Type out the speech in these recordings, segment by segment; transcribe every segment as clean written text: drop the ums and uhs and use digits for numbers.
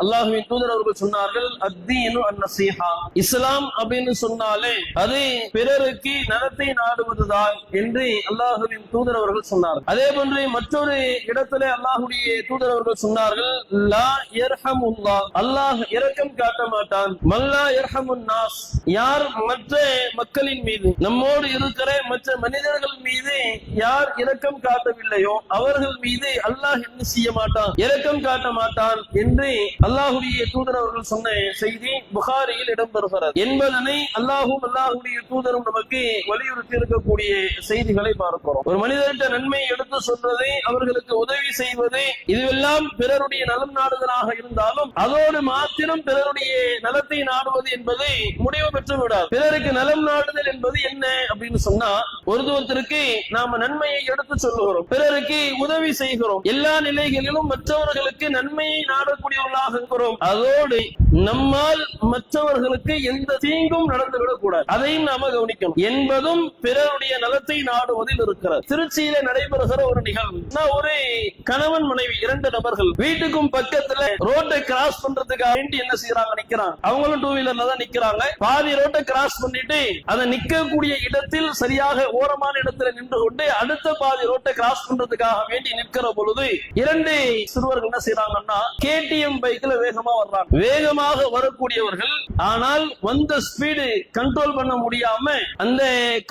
அல்லாஹ்வின் தூதர் அவர்கள் சொன்னார்கள், அத்தீனு அன்னசீஹா, இஸ்லாம் அப்படின்னு சொன்னாலே அது பிறருக்கு நலத்தை நாடுவதுதான் என்று அல்லாஹ்வின் தூதர் அவர்கள் சொன்னார்கள். அதே போன்று மற்றொரு இடத்திலே அல்லாஹ்வுடைய தூதர் அவர்கள் சொன்னார்கள், லா யர்ஹமுல்லாஹ், அல்லாஹ் இரக்கம் காட்ட மாட்டான், மல்லா யர்ஹமுன் நாஸ், யார் மற்ற மக்களின் மீது, நம்மோடு இருக்கிற மற்ற மனிதர்கள் மீது யார் இரக்கம் காட்டவில்லையோ அவர்கள் மீது அல்லாஹ் என்ன செய்ய மாட்டான், இரக்கம் காட்ட மாட்டான் என்று அல்லாஹ்வுடைய தூதர் அவர்கள் சொன்ன செய்தி புகாரியில் இடம்பெறுகிறது என்பதனை அல்லாஹும் அல்லாஹ்வுடைய தூதரும் நமக்கு வலியுறுத்தி இருக்கக்கூடிய செய்திகளை பார்க்கிறோம். ஒரு மனிதர்கிட்ட நன்மையை எடுத்து சொல்றது, அவர்களுக்கு உதவி செய்வது, இதுவெல்லாம் பிறருடைய நலம் நாடுதலாக இருந்தாலும் அதோடு மாத்திரம் பிறருடைய நலத்தை நாடுவது என்பது முடிவு பெற்று விடாது. பிறருக்கு நலம் நாடுதல் என்பது என்ன அப்படின்னு சொன்னா, ஒருத்தருக்கு நாம நன்மையை எடுத்து சொல்லுகிறோம், பிறருக்கு உதவி செய்கிறோம், எல்லா நிலைகளிலும் மற்றவர்களுக்கு நன்மையை நாடக்கூடியவர்களாக இருக்கிறோம். அதோடு நம்மால் மற்றவர்களுக்கு எந்த தீங்கும் நடந்துவிடக் கூடாது, அதையும் நாம கவனிக்கணும் என்பதும் பிறருடைய நலத்தை நாடுவதில் இருக்கிறது. திருச்சியில நடைபெறுகிற ஒரு நிகழ்வு, ஒரு கணவன் மனைவி இரண்டு நபர்கள் வீட்டுக்கும் பக்கத்துல ரோட்டை கிராஸ் பண்றதுக்காக வேண்டி என்ன செய்யறாங்க, நிக்கிறாங்க. அவங்களும் டூ வீலர்ல தான் நிக்கிறாங்க. பாதி ரோட்டை கிராஸ் பண்ணிட்டு அதை நிக்கக்கூடிய இடத்தில் சரியாக ஓரமான இடத்துல நின்று கொண்டு அடுத்த பாதி ரோட்டை கிராஸ் பண்றதுக்காக வேண்டி நிற்கிற பொழுது இரண்டு சிறுவர்கள் என்ன செய்யறாங்கன்னா, கேடிஎம் பைக்ல வேகமா வர்றாங்க. வேகமாக வரக்கூடியவர்கள் ஆனால் வந்த ஸ்பீடு கண்ட்ரோல் பண்ண முடியாம அந்த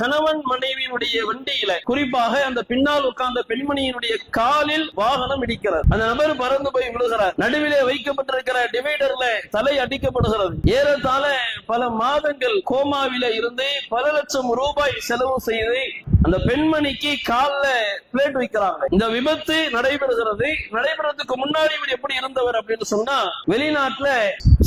கணவன் மனைவியினுடைய வண்டியில, குறிப்பாக அந்த பின்னால் உட்கார்ந்த பெண்மணியினுடைய காலில் வாகனம் இடிக்கிறது. அந்த நபர் பறந்து போய் விழுகிறார். நடுவிலே வைக்கப்பட்டிருக்கிற டிவைடர்ல தலை அடிக்கப்படுகிறது. ஏறத்தாழ பல மாதங்கள் கோமாவில இருந்து பல லட்சம் ரூபாய் செலவு செய்து அந்த பெண்மணிக்கு கால்ல பிளேட் வைக்கிறாங்க. இந்த விபத்து நடைபெறுகிறது. நடைபெறதுக்கு முன்னாடி இவர் எப்படி இருந்தவர் அப்படின்னு சொன்னா, வெளிநாட்டுல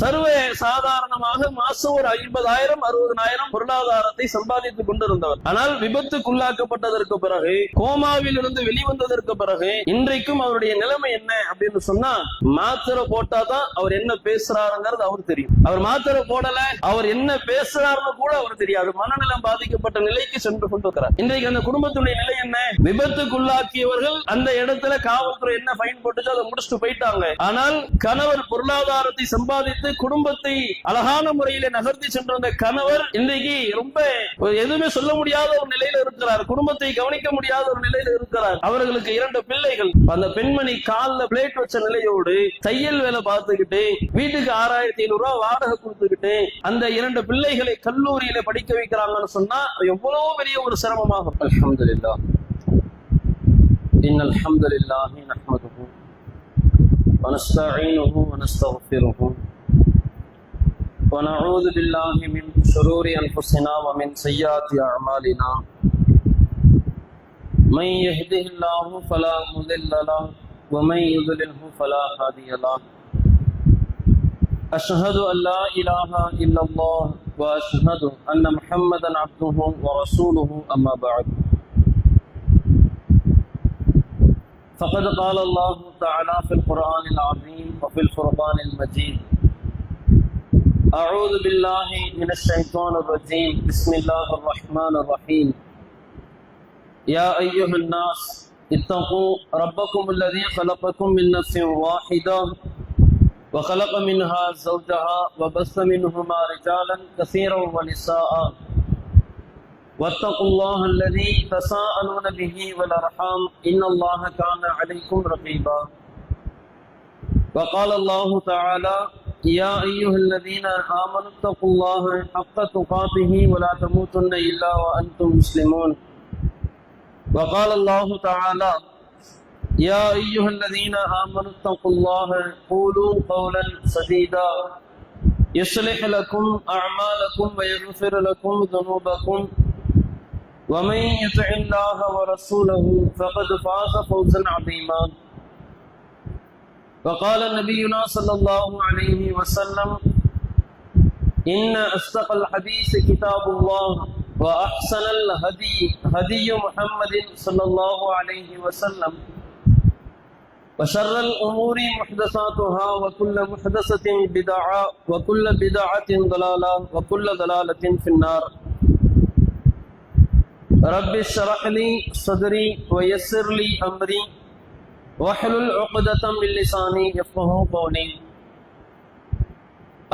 சர்வ சாதாரணமாக மாசம் ஒரு 50,000 60,000 பொருளாதாரத்தை சம்பாதித்துக் கொண்டிருந்தவர். ஆனால் விபத்துக்குள்ளாக்கப்பட்டதற்கு பிறகு, கோமாவில் இருந்து வெளிவந்ததற்கு பிறகு இன்றைக்கும் அவருடைய நிலைமை என்ன அப்படின்னு சொன்னா, மாத்திரை போட்டாதான் அவர் என்ன பேசுறாருங்கிறது அவர் தெரியும். அவர் மாத்திரை போடல, அவர் என்ன பேசுறாருன்னு கூட அவர் தெரியாது. மனநலம் பாதிக்கப்பட்ட நிலைக்கு சென்று கொண்டிருக்கிறார். இன்றைக்கு அந்த குடும்பத்துடைய நிலை என்ன? விபத்துக்குள்ளாக்கியவர்கள் அந்த இடத்துல காவல்துறை என்ன ஃபைன் போட்டுச்சு அதை முடிச்சுட்டு போயிட்டாங்க. ஆனால் கணவர் பொருளாதாரத்தை சம்பாதித்து குடும்பத்தை அழகான முறையில நகர்த்தி சென்ற அந்த கணவர் இன்றைக்கு ரொம்ப எதுவுமே சொல்ல முடியாத ஒரு நிலையில இருக்கிறார். குடும்பத்தை கவனிக்க முடியாத ஒரு நிலையில இருக்கிறார். அவர்களுக்கு 2 பிள்ளைகள். அந்த பெண்மணி கால்ல பிளேட் வச்ச நிலையோடு தையல் வேலை பார்த்துக்கிட்டு வீட்டுக்கு 6,500 ரூபாய் வாடகை கொடுத்துக்கிட்டு அந்த 2 பிள்ளைகளை கல்லூரியில படிக்க வைக்கிறாங்கன்னு சொன்னா எவ்வளவு பெரிய ஒரு சிரமமாகும். அல்ஹம்துலில்லாஹ், இன்னல் ஹம்துலில்லாஹ் நஹ்மதுஹு வ நஸ்தஈனுஹு வ நஸ்தக்ஃபிருஹு வ நஊது பில்லாஹி மின் ஷுரூரி அன்ஃபுஸினா வ மின் ஸய்யிஆத்தி அஅமாலினா மன் யஹ்திஹில்லாஹு ஃபலா முضில்ல லஹு வ மன் யுضللஹு ஃபலா ஹாதிய லஹு. அஷ்ஹது அன் லா இலாஹா இல்லல்லாஹ் வ அஷ்ஹது அன்ன முஹம்மதன் அப்துஹு வ ரசூலுஹு அம்மா பஅத். فقد قال الله تعالى في القرآن العظيم وفي الفرقان المجيد: أعوذ بالله من الشيطان الرجيم بسم الله الرحمن الرحيم يا أيها الناس اتقوا ربكم الذي خلقكم من نفس واحدة وخلق منها زوجها وبث منهما رجالا كثيرا ونساء واتقوا الله الذي تساءلون به والأرحام إن الله كان عليكم رقيبا. وقال الله تعالى: يا أيها الذين آمنوا اتقوا الله حق تقاته ولا تموتن إلا وأنتم مسلمون. وقال الله تعالى: يا أيها الذين آمنوا اتقوا الله قولوا قولا سديدا يصلح لكم أعمالكم ويغفر لكم ذنوبكم ومن يطع الله ورسوله فقد فاز فوزا عظيما. وقال نبينا صلى الله عليه وسلم: إن أصدق الحديث كتاب الله وأحسن الهدي هدي محمد صلى الله عليه وسلم وشر الأمور محدثاتها وكل محدثة بدعة وكل بدعة ضلالة وكل ضلالة في النار. رب اشرح لي صدري ويسر لي أمري واحلل عقدة من لساني يفقهوا قولي.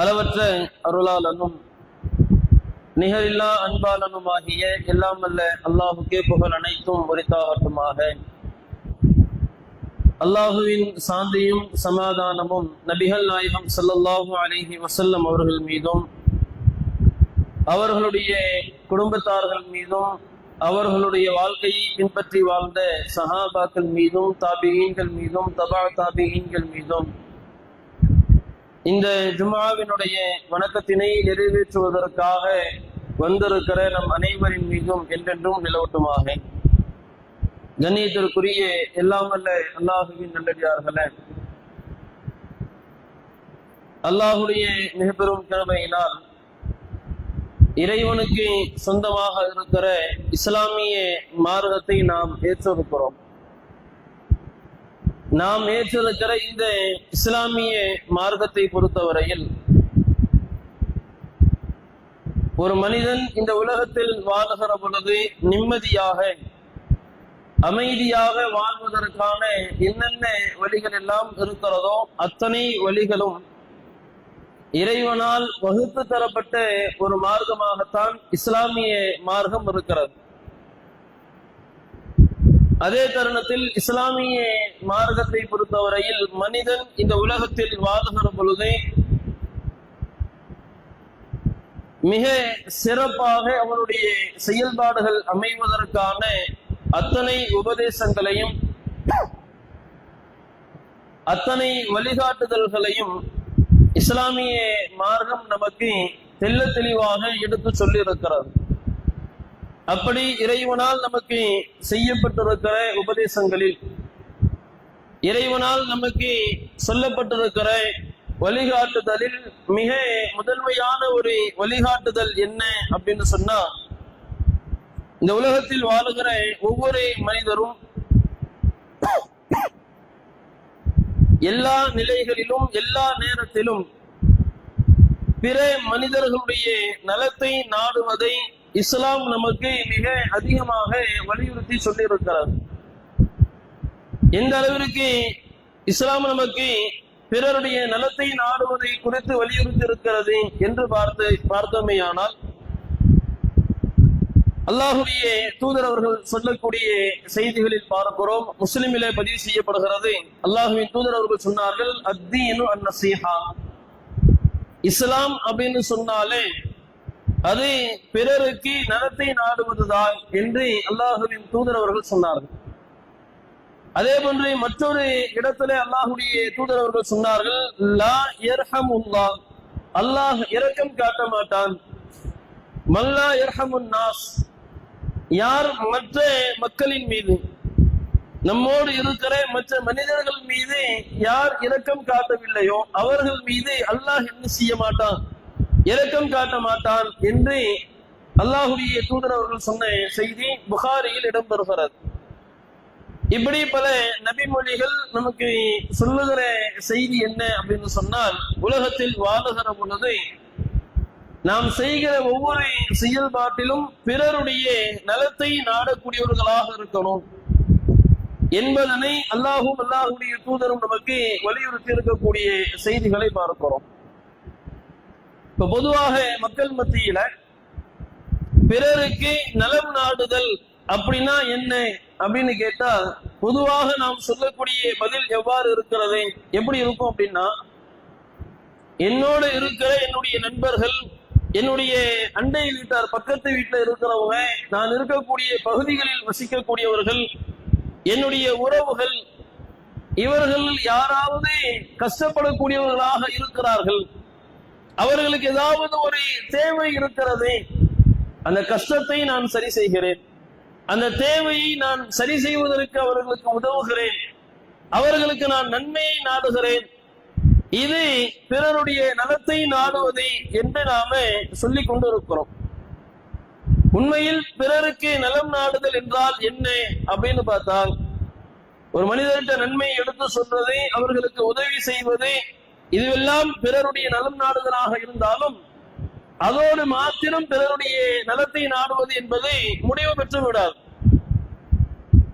அளவற்ற அருளாளனும் நிகரில்லா அன்பாளனுமாகிய எல்லாம் வல்ல அல்லாஹுக்கே புகழ் அனைத்தும் உரித்தாகட்டுமாக. அல்லாஹுவின் சாந்தியும் சமாதானமும் நபிகள் நாயகம் ஸல்லல்லாஹு அலைஹி வஸல்லம் அவர்கள் மீதும் அவர்களுடைய குடும்பத்தார்கள் மீதும் அவர்களுடைய வாழ்க்கையை பின்பற்றி வாழ்ந்த சஹாபாக்கள் மீதும் தாபிஈன்கள் மீதும் தபா தாபிஈன்கள் மீதும் இந்த ஜும்ஆவினுடைய வணக்கத்தினை நிறைவேற்றுவதற்காக வந்திருக்கிற நம் அனைவரின் மீதும் என்றென்றும் நிலவட்டுமாக. கண்ணியத்திற்குரிய எல்லாம் வல்ல அல்லாஹுவின் நல்லடியார்களே, அல்லாஹுடைய மிகப்பெரும் கிருபையினால் இறைவனுக்கு சொந்தமாக இருக்கிற இஸ்லாமிய மார்க்கத்தை நாம் ஏற்றிருக்கிறோம். நாம் ஏற்றிருக்கிற இந்த இஸ்லாமிய மார்க்கத்தை பொறுத்தவரையில் ஒரு மனிதன் இந்த உலகத்தில் வாழுகிற பொழுது நிம்மதியாக அமைதியாக வாழ்வதற்கான என்னென்ன வழிகள் எல்லாம் இருக்கிறதோ அத்தனை வழிகளும் இறைவனால் வகுத்து தரப்பட்ட ஒரு மார்க்கமாகத்தான் இஸ்லாமிய மார்க்கம் இருக்கிறது. அதே தருணத்தில் இஸ்லாமிய மார்க்கத்தை பொறுத்தவரையில் மனிதன் இந்த உலகத்தில் வாழுகிற பொழுது மிக சிறப்பாக அவனுடைய செயல்பாடுகள் அமைவதற்கான அத்தனை உபதேசங்களையும் அத்தனை வழிகாட்டுதல்களையும் இஸ்லாமிய மார்க்கம் நமக்கு தெள்ள தெளிவாக எடுத்து சொல்லி இருக்கிறது. அப்படி இறைவனால் நமக்கு செய்யப்பட்டிருக்கிற உபதேசங்களில் இறைவனால் நமக்கு சொல்லப்பட்டிருக்கிற வழிகாட்டுதலில் மிக முதன்மையான ஒரு வழிகாட்டுதல் என்ன அப்படின்னு சொன்னா, இந்த உலகத்தில் வாழுகிற ஒவ்வொரு மனிதரும் எல்லா நிலைகளிலும் எல்லா நேரத்திலும் பிற மனிதர்களுடைய நலத்தை நாடுவதை இஸ்லாம் நமக்கு மிக அதிகமாக வலியுறுத்தி சொல்லியிருக்கிறது. எந்த அளவிற்கு இஸ்லாம் நமக்கு பிறருடைய நலத்தை நாடுவதை குறித்து வலியுறுத்தி இருக்கிறது என்று பார்த்தோமேயானால், அல்லாஹுடைய தூதர் அவர்கள் சொல்லக்கூடிய செய்திகளில் பார்க்கிறோம். முஸ்லிமிலே பதிவு செய்யப்படுகிறது. அல்லாஹுவின் தூதர் அவர்கள் சொன்னார்கள், அத்தீனு அன்-நஸீஹா, இஸ்லாம் அப்படின்னு சொன்னாலே அது பிறருக்கு நலத்தை நாடுவதுதான் என்று அல்லாஹுவின் தூதர் அவர்கள் சொன்னார்கள். அதே போன்று மற்றொரு இடத்திலே அல்லாஹுடைய தூதர் அவர்கள் சொன்னார்கள், லா யர்ஹமுல்லாஹ், அல்லாஹ் இரக்கம் காட்ட மாட்டான். மல்லா யர்ஹமுன் நாஸ், யார் மற்ற மக்களின் மீது நம்மோடு இருக்கிற மற்ற மனிதர்கள் மீது யார் இரக்கம் காட்டவில்லையோ அவர்கள் மீது அல்லாஹ் என்ன செய்ய மாட்டான், இரக்கம் காட்ட மாட்டான் என்று அல்லாஹுடைய தூதர் அவர்கள் சொன்ன செய்தி புகாரியில் இடம்பெறுகிறது. இப்படி பல நபிமொழிகள் நமக்கு சொல்லுகிற செய்தி என்ன அப்படின்னு சொன்னால், உலகத்தில் வாழுகிற பொழுது நாம் செய்கிற ஒவ்வொரு செயல்பாட்டிலும் பிறருடைய நலத்தை நாடக்கூடியவர்களாக இருக்கணும் என்பதனை அல்லாஹும் அல்லாஹுடைய தூதரும் நமக்கு வலியுறுத்தி இருக்கக்கூடிய செய்திகளை பார்க்கிறோம். இப்ப பொதுவாக மக்கள் மத்தியில பிறருக்கு நலம் நாடுதல் அப்படின்னா என்ன அப்படின்னு கேட்டா, பொதுவாக நாம் சொல்லக்கூடிய பதில் எவ்வாறு இருக்கிறது, எப்படி இருக்கும் அப்படின்னா, என்னோடு இருக்கிற என்னுடைய நண்பர்கள், என்னுடைய அண்டை வீட்டார், பக்கத்து வீட்டுல இருக்கிறவங்க, நான் இருக்கக்கூடிய பகுதிகளில் வசிக்கக்கூடியவர்கள், என்னுடைய உறவுகள், இவர்கள் யாராவது கஷ்டப்படக்கூடியவர்களாக இருக்கிறார்கள், அவர்களுக்கு ஏதாவது ஒரு தேவை இருக்கிறது, அந்த கஷ்டத்தை நான் சரி செய்கிறேன், அந்த தேவையை நான் சரி செய்வதற்கு அவர்களுக்கு உதவுகிறேன், அவர்களுக்கு நான் நன்மையை நாடுகிறேன். இது பிறருடைய நலத்தை நாடுவதை என்று நாம சொல்லிக் கொண்டிருக்கிறோம். உண்மையில் பிறருக்கு நலம் நாடுதல் என்றால் என்ன அப்படின்னு பார்த்தால், ஒரு மனிதர்கிட்ட நன்மையை எடுத்து சொல்றது, அவர்களுக்கு உதவி செய்வது, இதுவெல்லாம் பிறருடைய நலம் நாடுதலாக இருந்தாலும் அதோடு மாத்திரம் பிறருடைய நலத்தை நாடுவது என்பது முடிவு பெற்று விடாது.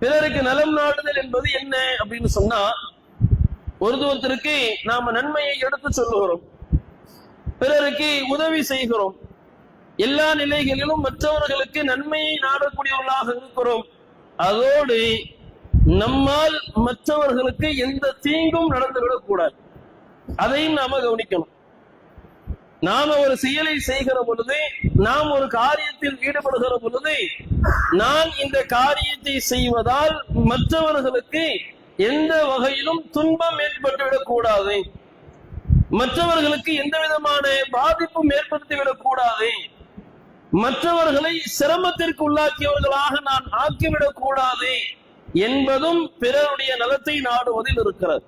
பிறருக்கு நலம் நாடுதல் என்பது என்ன அப்படின்னு சொன்னா, ஒருத்தருக்கு நாம நன்மையை எடுத்து சொல்லுகிறோம், பிறருக்கு உதவி செய்கிறோம், எல்லா நிலைகளிலும் மற்றவர்களுக்கு நன்மையை நாடக்கூடியவர்களாக இருக்கிறோம். அதோடு நம்மால் மற்றவர்களுக்கு எந்த தீங்கும் நடந்துவிடக் கூடாது. அதையும் நாம கவனிக்கணும். நாம் ஒரு செயலை செய்கிற பொழுது, நாம் ஒரு காரியத்தில் ஈடுபடுகிற பொழுது, நான் இந்த காரியத்தை செய்வதால் மற்றவர்களுக்கு எந்த வகையிலும் துன்பம் ஏற்பட்டுவிடக் கூடாது, மற்றவர்களுக்கு எந்த விதமான பாதிப்பும் ஏற்படுத்திவிடக் கூடாது, மற்றவர்களை சிரமத்திற்கு உள்ளாக்கியவர்களாக நான் ஆக்கிவிடக் கூடாது என்பதும் பிறருடைய நலத்தை நாடுவதில் இருக்கிறது.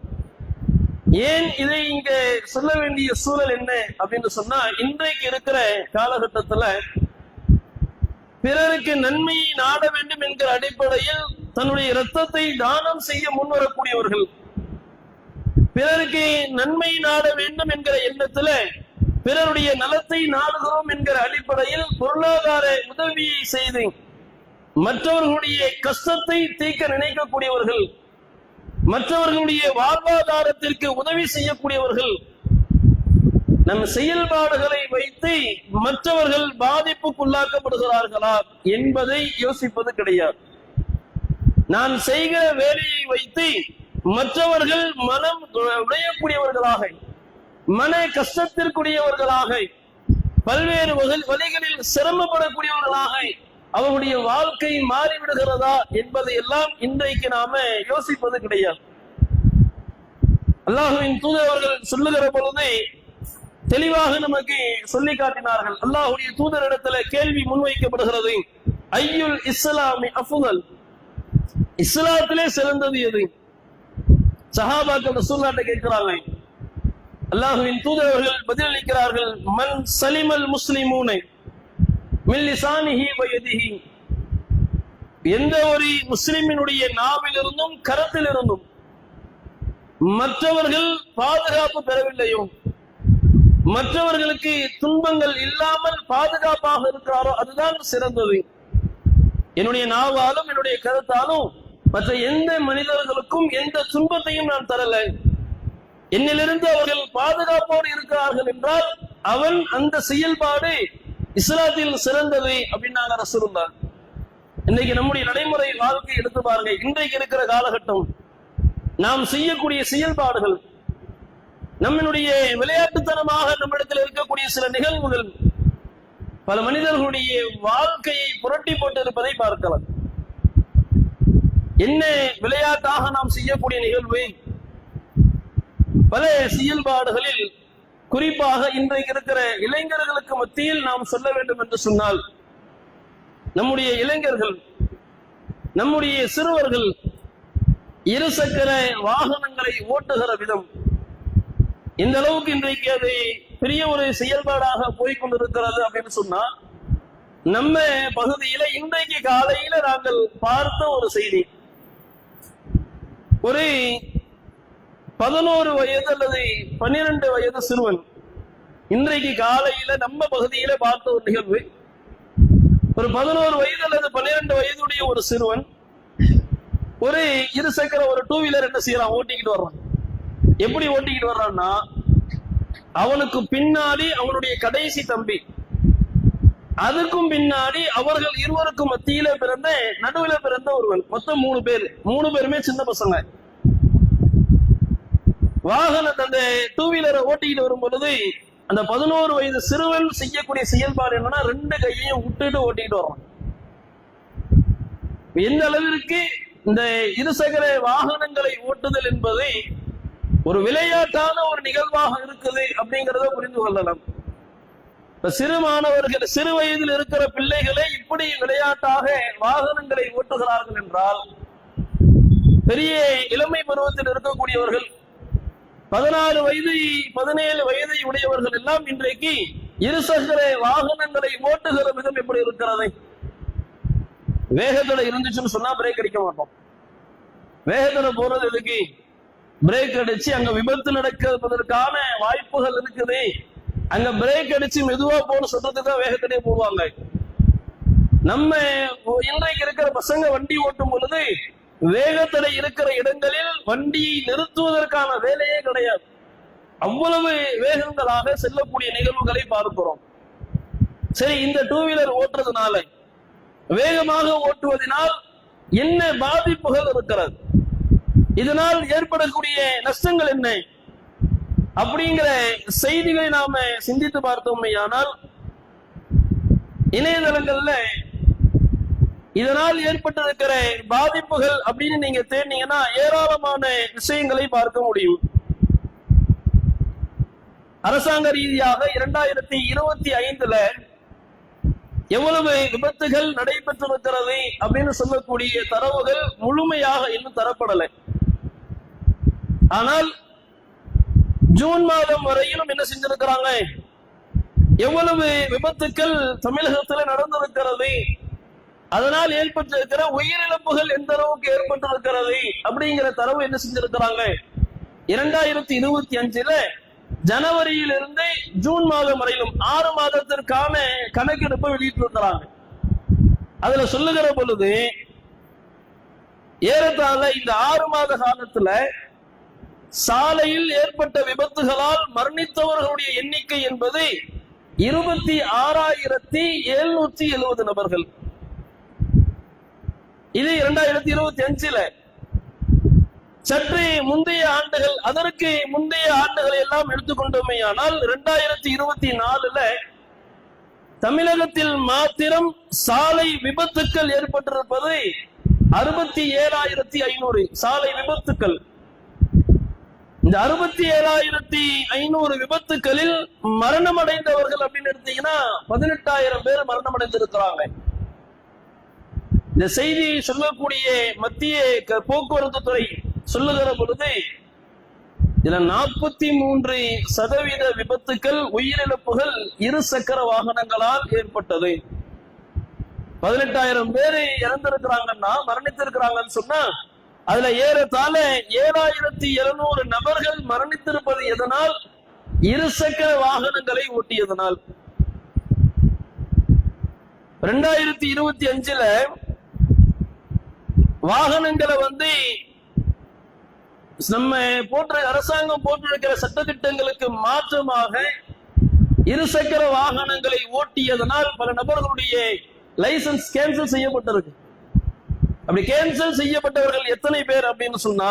ஏன் இதை இங்க சொல்ல வேண்டிய சூழல் என்ன அப்படின்னு சொன்னா, இன்றைக்கு இருக்கிற காலகட்டத்துல பிறருக்கு நன்மையை நாட வேண்டும் என்கிற அடிப்படையில் தன்னுடைய இரத்தத்தை தானம் செய்ய முன்வரக்கூடியவர்கள், பிறருக்கு நன்மை நாட வேண்டும் என்கிற எண்ணத்துல பிறருடைய நலத்தை நாடுகிறோம் என்கிற அடிப்படையில் பொருளாதார உதவியை செய்து மற்றவர்களுடைய கஷ்டத்தை தீர்க்க நினைக்கக்கூடியவர்கள், மற்றவர்களுடைய வாழ்வாதாரத்திற்கு உதவி செய்யக்கூடியவர்கள், நம் செயல்பாடுகளை வைத்து மற்றவர்கள் பாதிப்புக்குள்ளாக்கப்படுகிறார்களா என்பதை யோசிப்பது கிடையாது. நான் செய்கிற வேலையை வைத்து மற்றவர்கள் மனம் உடையக்கூடியவர்களாக, மன கஷ்டத்திற்குரியவர்களாக, பல்வேறு வழிகளில் சிரமப்படக்கூடியவர்களாக அவருடைய வாழ்க்கை மாறிவிடுகிறதா என்பதை எல்லாம் இன்றைக்கு நாம யோசிப்பது கிடையாது. அல்லாஹுவின் தூதர் அவர்கள் சொல்லுகிற பொழுது தெளிவாக நமக்கு சொல்லி காட்டினார்கள். அல்லாஹுடைய தூதரிடத்துல கேள்வி முன்வைக்கப்படுகிறது, ஐயுல் இஸ்லாமி அஃதல், இஸ்லாத்திலே சிறந்தது எது? சஹாபாக்கள் ரசூலுல்லாஹ்ட்ட கேட்கிறாங்க. அல்லாஹுவின் தூதர் அவர்கள் பதிலளிக்கிறார்கள், மன் சலிமல் முஸ்லிமூன மின் லிசானிஹி வ யதிஹி, எந்த ஒரு முஸ்லிமினுடைய நாவிலிருந்தும் கரத்திலிருந்தும் மற்றவர்கள் பாதுகாப்பு பெறவில்லையோ, மற்றவர்களுக்கு துன்பங்கள் இல்லாமல் பாதுகாப்பாக இருக்கிறாரோ அதுதான் சிறந்தது. என்னுடைய நாவாலும் என்னுடைய கருத்தாலும் மற்ற எந்த மனிதர்களுக்கும் எந்த துன்பத்தையும் நான் தரல, என்னிலிருந்து அவர்கள் பாதுகாப்போடு இருக்கிறார்கள் என்றால் அவன் அந்த செயல்பாடு இஸ்லாத்தில் சிறந்தது அப்படின்னாங்க ரசூலுல்லாஹ். இன்னைக்கு நம்முடைய நடைமுறை வாழ்க்கை எடுத்து பாருங்க. இன்றைக்கு இருக்கிற காலகட்டம் நாம் செய்யக்கூடிய செயல்பாடுகள், நம்மளுடைய விளையாட்டுத்தனமாக நம்மிடத்தில் இருக்கக்கூடிய சில நிகழ்வுகள் பல மனிதர்களுடைய வாழ்க்கையை புரட்டி போட்டு இருப்பதை பார்க்கலாம். என்ன விளையாட்டாக நாம் செய்யக்கூடிய நிகழ்வு, பல செயல்பாடுகளில் குறிப்பாக இன்றைக்கு இருக்கிற இளைஞர்களுக்கு மத்தியில் நாம் சொல்ல வேண்டும் என்று சொன்னால், நம்முடைய இளைஞர்கள், நம்முடைய சிறுவர்கள் இருசக்கர வாகனங்களை ஓட்டுகிற விதம் இந்த அளவுக்கு இன்றைக்கு அது பெரிய ஒரு செயல்பாடாக போய்கொண்டிருக்கிறது அப்படின்னு சொன்னா, நம்ம பகுதியில இன்றைக்கு காலையில நாங்கள் பார்த்த ஒரு செய்தி, ஒரு 11 வயது அல்லது 12 வயது சிறுவன் இன்றைக்கு காலையில நம்ம பகுதியில பார்த்த ஒரு நிகழ்வு. ஒரு 11 வயது அல்லது 12 வயதுடைய ஒரு சிறுவன் ஒரு இருசக்கர ஒரு 2 வீலர் என்ன செய்யறான், ஓட்டிக்கிட்டு வர்றான். எப்படி ஓட்டிக்கிட்டு வர்றான்னா, அவனுக்கு பின்னாடி அவனுடைய கடைசி தம்பி, அதுக்கும் பின்னாடி அவர்கள் இருவருக்கும் மத்தியில பிறந்த நடுவில் பிறந்த ஒருவன், மொத்தம் 3 பேர். 3 பேருமே சின்ன பசங்க. வாகனத்தை அந்த 2 வீலரை ஓட்டிக்கிட்டு வரும் பொழுது அந்த 11 வயது சிறுவன் செய்யக்கூடிய செயல்பாடு என்னன்னா, 2 கையையும் விட்டுட்டு ஓட்டிக்கிட்டு வர்றான். எந்த அளவிற்கு இந்த இருசக்கர வாகனங்களை ஓட்டுதல் என்பது ஒரு விளையாட்டான ஒரு நிகழ்வாக இருக்குது அப்படிங்கிறத புரிந்து கொள்ளலாம். சிறு மாணவர்கள், சிறு வயதில் இருக்கிற பிள்ளைகளை இப்படி விளையாட்டாக வாகனங்களை ஓட்டுகிறார்கள் என்றால், பெரிய இளமை பருவத்தில் இருக்கக்கூடியவர்கள் 14 வயது 17 வயதை உடையவர்கள் எல்லாம் இன்றைக்கு இருசக்கர வாகனங்களை ஓட்டுகிற விதம் எப்படி இருக்கிறது? வேகத்துல இருந்துச்சுன்னு சொன்னா பிரேக் அடிக்க மாட்டோம். வேகத்துல போறது எதுக்கு? பிரேக் அடிச்சு அங்க விபத்து நடக்கிறதுக்கான வாய்ப்புகள் இருக்குது, அங்க பிரேக் அடிச்சு மெதுவா போன சொல்றதுக்கு தான் வேகத்திலே போவாங்க. நம்ம இன்றைக்கு இருக்கிற பசங்க வண்டி ஓட்டும் பொழுது வேகத்தடை இருக்கிற இடங்களில் வண்டியை நிறுத்துவதற்கான வேலையே கிடையாது. அவ்வளவு வேகங்களாக செல்லக்கூடிய நிகழ்வுகளை பார்க்கிறோம். சரி, இந்த டூ வீலர் ஓட்டுறதுனால, வேகமாக ஓட்டுவதனால் என்ன பாதிப்புகள் இருக்கிறது, இதனால் ஏற்படக்கூடிய நஷ்டங்கள் என்ன அப்படிங்கிற செய்திகளை நாம சிந்தித்து பார்த்தோமையானால், இணையதளங்கள்ல இதனால் ஏற்பட்டிருக்கிற பாதிப்புகள் அப்படின்னு நீங்க தேடினீங்கன்னா ஏராளமான விஷயங்களை பார்க்க முடியும். அரசாங்க ரீதியாக 2025 எவ்வளவு விபத்துகள் நடைபெற்றிருக்கிறது அப்படின்னு சொல்லக்கூடிய தரவுகள் முழுமையாக இன்னும் தரப்படலை. ஆனால் ஜூன் மாதம் வரையிலும் என்ன செஞ்சிருக்கிறாங்க, எவ்வளவு விபத்துக்கள் தமிழகத்தில் நடந்திருக்கிறது, அதனால் ஏற்பட்டிருக்கிற உயிரிழப்புகள் எந்த அளவுக்கு ஏற்பட்டிருக்கிறது அப்படிங்கிற தரவு என்ன செஞ்சிருக்கிறாங்க, 2025 ஜனவரியிலிருந்து ஜூன் மாதம் வரையிலும் 6 மாதத்திற்கான கணக்கெடுப்பை வெளியிட்டிருக்கிறாங்க. அதுல சொல்லுகிற பொழுது ஏறத்தாழ இந்த 6 மாத காலத்துல சாலையில் ஏற்பட்ட விபத்துகளால் மரணித்தவர்களுடைய எண்ணிக்கை என்பது 26,770 நபர்கள். இது 2025. சற்று முந்தைய ஆண்டுகள், அதற்கு முந்தைய ஆண்டுகளை எல்லாம் எடுத்துக்கொண்டோமேயானால் 2024 தமிழகத்தில் மாத்திரம் சாலை விபத்துக்கள் ஏற்பட்டிருப்பது 67,500 சாலை விபத்துக்கள். இந்த 67,500 விபத்துக்களில் மரணம் அடைந்தவர்கள் அப்படின்னு எடுத்தீங்கன்னா 18,000 பேர் மரணம் அடைந்திருக்கிறாங்க. இந்த செய்தி சொல்லக்கூடிய மத்திய போக்குவரத்து துறை சொல்லுகிற பொழுது இதுல 43% விபத்துக்கள், உயிரிழப்புகள் 2 சக்கர வாகனங்களால் ஏற்பட்டது. 18,000 பேர் இறந்திருக்கிறாங்கன்னா, மரணித்திருக்கிறாங்கன்னு சொன்னா அதுல ஏறத்தாழ 7,700 நபர்கள் மரணித்திருப்பது எதனால், 2 சக்கர வாகனங்களை ஓட்டியதனால். 2025 வாகனங்களை நம்ம அரசாங்கம் போட்டிருக்கிற சட்டத்திட்டங்களுக்கு மாற்றமாக 2 சக்கர வாகனங்களை ஓட்டியதனால் பல நபர்களுடைய லைசன்ஸ் கேன்சல் செய்யப்பட்டிருக்கு. அப்படி கேன்சல் செய்யப்பட்டவர்கள் எத்தனை பேர் அப்படின்னு சொன்னா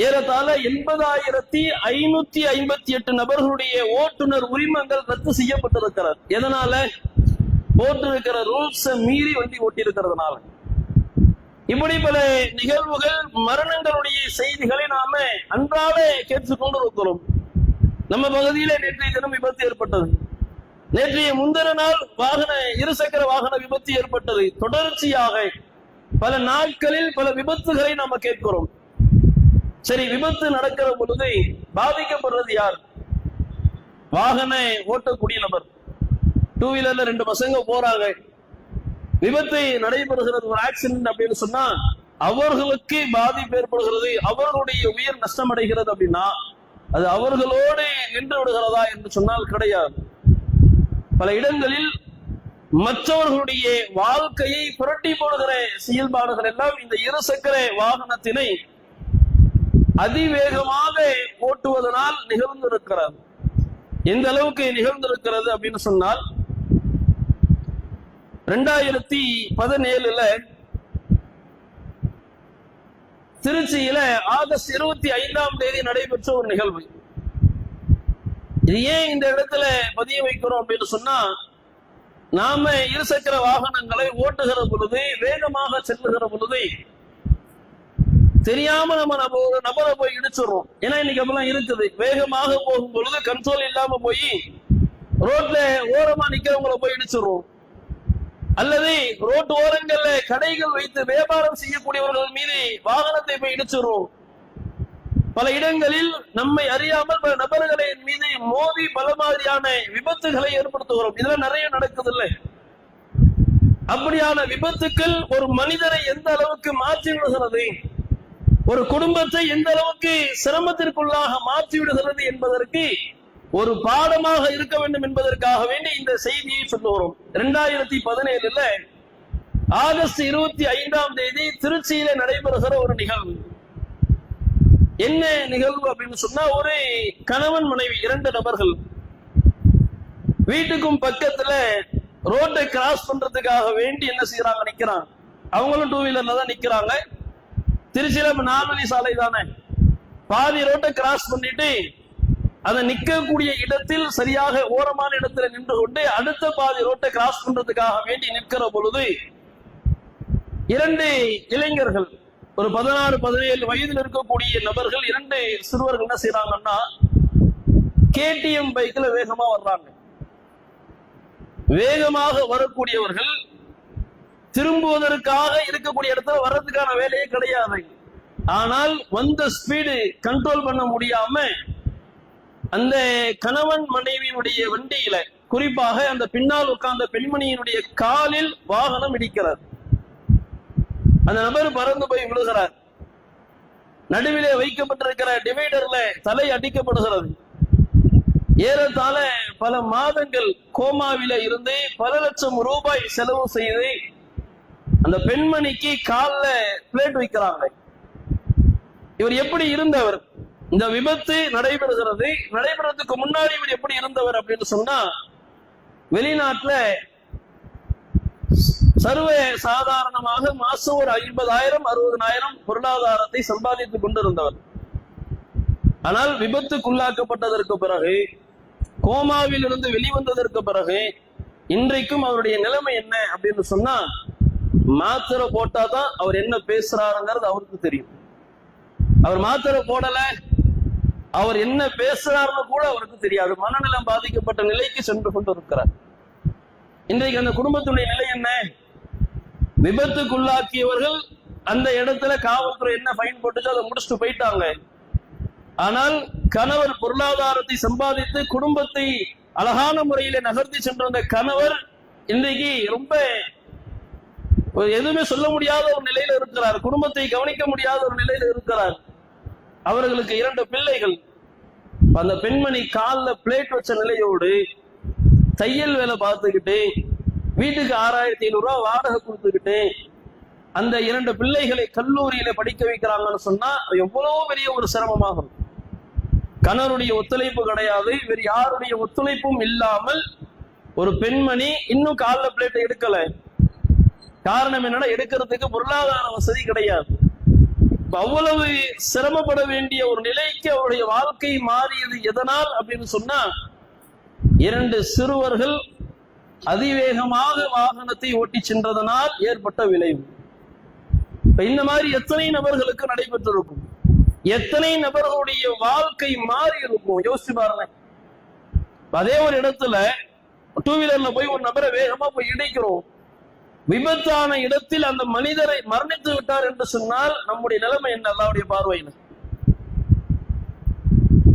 ஏறத்தாழ 80,558 நபர்களுடைய ஓட்டுநர் உரிமங்கள் ரத்து செய்யப்பட்டிருக்கிறது. எதனால? போட்டிருக்கிற ரூல்ஸ் மீறி வண்டி ஓட்டி இருக்கிறதுனால. இப்படி பல நிகழ்வுகள், மரணங்களுடைய செய்திகளை நாம அன்றாட கேட்டுக்கொண்டு இருக்கிறோம். நம்ம பகுதியில நேற்றைய தினம் விபத்து ஏற்பட்டது. நேற்றைய முந்தின நாள் 2 சக்கர வாகன விபத்து ஏற்பட்டது. தொடர்ச்சியாக பல நாட்களில் பல விபத்துகளை நாம கேட்கிறோம். சரி, விபத்து நடக்கிற பொழுது பாதிக்கப்படுறது யார்? வாகன ஓட்டக்கூடிய நபர். டூ வீலர்ல 2 பசங்க போறாங்க, விபத்து நடைபெறுகிறது, ஒரு ஆக்சிடென்ட் அப்படின்னு சொன்னா அவர்களுக்கு பாதிப்பு ஏற்படுகிறது, அவர்களுடைய உயிர் நஷ்டம் அடைகிறது அப்படின்னா அது அவர்களோடு நின்று விடுகிறதா என்று சொன்னால் கிடையாது. பல இடங்களில் மற்றவர்களுடைய வாழ்க்கையை புரட்டி போடுகிற செயல்பாடுகள் எல்லாம் இந்த 2 சக்கர வாகனத்தினை அதிவேகமாக ஓட்டுவதனால் நிகழ்ந்திருக்கிறது. எந்த அளவுக்கு நிகழ்ந்திருக்கிறது அப்படின்னு சொன்னால் 2017 திருச்சியில ஆகஸ்ட் 25 நடைபெற்ற ஒரு நிகழ்வு. இது ஏன் இந்த இடத்துல பதிய வைக்கிறோம் அப்படின்னு சொன்னா, நாம 2 சக்கர வாகனங்களை ஓட்டுகிற பொழுது, வேகமாக செல்லுகிற பொழுது தெரியாம நம்ம ஒரு நபரை போய் இடிச்சிடறோம். ஏன்னா இன்னைக்கு அப்பெல்லாம் இருக்குது. வேகமாக போகும் பொழுது கண்ட்ரோல் இல்லாம போய் ரோட்ல ஓரமா நிக்கிறவங்களை போய் இடிச்சிடறோம். அல்லது ரோட்டு ஓரங்கள்ல கடைகள் வைத்து வியாபாரம் செய்யக்கூடியவர்கள் மீது வாகனத்தை போய் இடிச்சிடறோம். பல இடங்களில் நம்மை அறியாமல் பல நபர்களின் மீது மோதி பல மாதிரியான விபத்துகளை ஏற்படுத்துகிறோம். இதெல்லாம் நிறைய நடக்குது இல்லை? அப்படியான விபத்துக்கள் ஒரு மனிதரை எந்த அளவுக்கு மாற்றி விடுகிறது, ஒரு குடும்பத்தை எந்த அளவுக்கு சிரமத்திற்குள்ளாக மாற்றி விடுகிறது என்பதற்கு ஒரு பாடமாக இருக்க வேண்டும் என்பதற்காக வேண்டி இந்த செய்தியை சொல்லுகிறோம். 2017 ஆகஸ்ட் 25 திருச்சியில நடைபெறுகிற ஒரு நிகழ்வு. என்ன நிகழ்வு அப்படின்னு சொன்னா, ஒரு கணவன் மனைவி 2 நபர்கள் வீட்டுக்கும் பக்கத்துல ரோட்டை கிராஸ் பண்றதுக்காக வேண்டி என்ன செய்யறாங்க, நிக்கிறாங்க. அவங்களும் 2 வீலர்ல தான் நிக்கிறாங்க. திருச்சியில 4 வழி சாலை தானே, பாதி ரோட்டை கிராஸ் பண்ணிட்டு அதை நிற்கக்கூடிய இடத்தில் சரியாக ஓரமான இடத்துல நின்று கொண்டு அடுத்த பாதி ரோட்டை கிராஸ் பண்றதுக்காக வேண்டி நிற்கிற பொழுது 2 இளைஞர்கள், ஒரு 16-17 வயதில் இருக்கக்கூடிய நபர்கள், 2 சிறுவர்கள் என்ன செய்யறாங்கன்னா, கேடிஎம் பைக்ல வேகமா வர்றாங்க. வேகமாக வரக்கூடியவர்கள் திரும்புவதற்காக இருக்கக்கூடிய இடத்துல வர்றதுக்கான வேலையே கிடையாது. ஆனால் வந்த ஸ்பீடு கண்ட்ரோல் பண்ண முடியாம அந்த கணவன் மனைவியினுடைய வண்டியில, குறிப்பாக அந்த பின்னால் உட்கார்ந்த பெண்மணியினுடைய காலில் வாகனம் இடிக்கிறார். அந்த நபர் பறந்து போய் விழுகிறார். நடுவிலே வைக்கப்பட்டிருக்கிற டிவைடர்ல தலை அடிக்கப்படுகிறது. ஏறத்தாழ பல மாதங்கள் கோமாவில இருந்து பல லட்சம் ரூபாய் செலவு செய்து அந்த பெண்மணிக்கு கால்ல பிளேட் வைக்கிறாங்க. இவர் எப்படி இருந்தவர்? இந்த விபத்து நடைபெறதுக்கு முன்னாடி இவர் எப்படி இருந்தவர் அப்படின்னு சொன்னா, வெளிநாட்டுல சர்வ சாதாரணமாக மாசம் ஒரு 50,000-60,000 பொருளாதாரத்தை சம்பாதித்துக் கொண்டிருந்தவர். ஆனால் விபத்துக்குள்ளாக்கப்பட்டதற்கு பிறகு, கோமாவில் இருந்து வெளிவந்ததற்கு பிறகு இன்றைக்கும் அவருடைய நிலைமை என்ன அப்படின்னு சொன்னா, மாத்திரை போட்டாதான் அவர் என்ன பேசுறாருங்கிறது அவருக்கு தெரியும். அவர் மாத்திரை போடல, அவர் என்ன பேசுறாருன்னு கூட அவருக்கு தெரியாது. மனநலம் பாதிக்கப்பட்ட நிலைக்கு சென்று கொண்டு இருக்கிறார். இன்றைக்கு அந்த குடும்பத்துடைய நிலை என்ன? விபத்துக்குள்ளாக்கியவர்கள் அந்த இடத்துல காவல்துறை என்ன ஃபைன் போட்டுச்சோ அதை முடிச்சுட்டு போயிட்டாங்க. ஆனால் கணவர் பொருளாதாரத்தை சம்பாதித்து குடும்பத்தை அழகான முறையில நகர்த்தி சென்ற அந்த கணவர் இன்றைக்கு ரொம்ப எதுவுமே சொல்ல முடியாத ஒரு நிலையில இருக்கிறார். குடும்பத்தை கவனிக்க முடியாத ஒரு நிலையில இருக்கிறார். அவர்களுக்கு 2 பிள்ளைகள். அந்த பெண்மணி கால்ல பிளேட் வச்ச நிலையோடு தையல் வேலை பார்த்துக்கிட்டு வீட்டுக்கு 6,500 ரூபாய் வாடகை கொடுத்துக்கிட்டு அந்த 2 பிள்ளைகளை கல்லூரியில படிக்க வைக்கிறாங்கன்னு சொன்னா எவ்வளவு பெரிய ஒரு சிரமமாகும். கணவருடைய ஒத்துழைப்பு கிடையாது, வேறு யாருடைய ஒத்துழைப்பும் இல்லாமல் ஒரு பெண்மணி இன்னும் கால்ல பிளேட்டை எடுக்கல. காரணம் என்னன்னா, எடுக்கிறதுக்கு பொருளாதார வசதி கிடையாது. அவ்வளவு சிரமப்பட வேண்டிய ஒரு நிலைக்கு அவருடைய வாழ்க்கை மாறியது எதனால் அப்படின்னு சொன்னா, 2 சிறுவர்கள் அதிவேகமாக வாகனத்தை ஓட்டி சென்றதனால் ஏற்பட்ட விளைவு. இந்த மாதிரி எத்தனை நபர்களுக்கு நடைபெற்றிருக்கும், எத்தனை நபர்களுடைய வாழ்க்கை மாறி இருக்கும், யோசிச்சு பாருங்க. அதே ஒரு இடத்துல 2 வீலர்ல போய் ஒரு நபரை வேகமா போய் இடிக்கிறோம். விபத்தான இடத்தில் அந்த மனிதரை மரணித்து விட்டார் என்று சொன்னால் நம்முடைய நிலைமை என்ன? அல்லாஹ்வுடைய பார்வையில்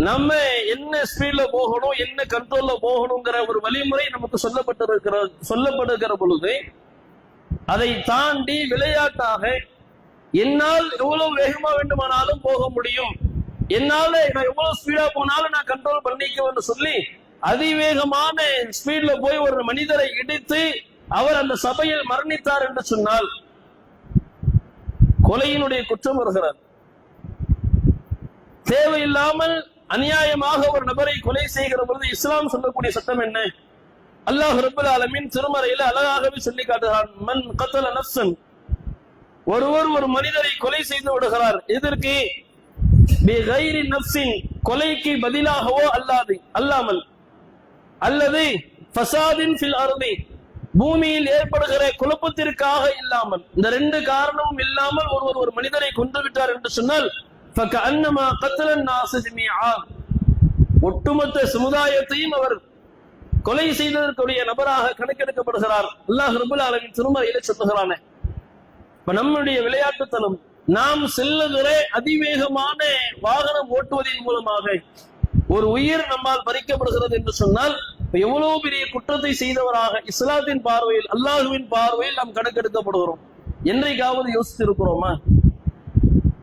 நம்ம என்ன ஸ்பீட்ல போகணும், என்ன கண்ட்ரோல்ல போகணுங்கிற ஒரு வழிமுறை நமக்கு சொல்லப்படுகிற பொழுது அதை தாண்டி விளையாட்டாக என்னால் எவ்வளவு வேகமா வேண்டுமானாலும் போக முடியும், என்னால நான் எவ்வளவு ஸ்பீடா போனாலும் நான் கண்ட்ரோல் பண்ணிக்குவேன்னு சொல்லி அதிவேகமான ஸ்பீட்ல போய் ஒரு மனிதரை இடித்து அவர் அந்த சபையில் மரணித்தார் என்று சொன்னால் கொலையினுடைய குற்றம் வருகிறார். தேவையில்லாமல் அநியாயமாக ஒரு நபரை கொலை செய்கிற பொழுது இஸ்லாம் சொல்லக்கூடிய சட்டம் என்ன? அல்லாஹ் ரப்பல் ஆலமீன் திருமறையில அழகாகவே சொல்லி காட்டுகிறான். மன் கத்தல நஃப்ஸன், ஒருவர் ஒரு மனிதரை கொலை செய்து விடுகிறார். இதற்கு பிகைரி நஃப்ஸின், கொலைக்கு பதிலாகவோ அல்லாமல், அல்லது ஃபசாதின் ஃபில் அர்தி, பூமியில் ஏற்படுகிற குழப்பத்திற்காக இல்லாமல், இந்த 2 காரணமும் இல்லாமல் ஒருவர் ஒரு மனிதரை கொன்று விட்டார் என்று சொன்னால் ஃபகஅன்னமா கத்தலன் நாஸ ஜமீஆ, ஒட்டுமொத்த சமுதாயத்தையும் அவர் கொலை செய்ததற்குரிய நபராக கணக்கெடுக்கப்படுகிறார். அல்லாஹ் ரப்பல் ஆலமீன் திருமறையிலே சொல்லுகிறானே. இப்ப நம்முடைய விளையாட்டுத்தனம், நாம் செல்லுகிற அதிவேகமான வாகனம் ஓட்டுவதன் மூலமாக ஒரு உயிர் நம்மால் பறிக்கப்படுகிறது என்று சொன்னால் எவ்வளவு பெரிய குற்றத்தை செய்தவராக இஸ்லாத்தின் பார்வையில், அல்லாஹுவின் பார்வையில் நாம் கணக்கெடுக்கப்படுகிறோம். என்றைக்காவது யோசித்திருக்கிறோமா?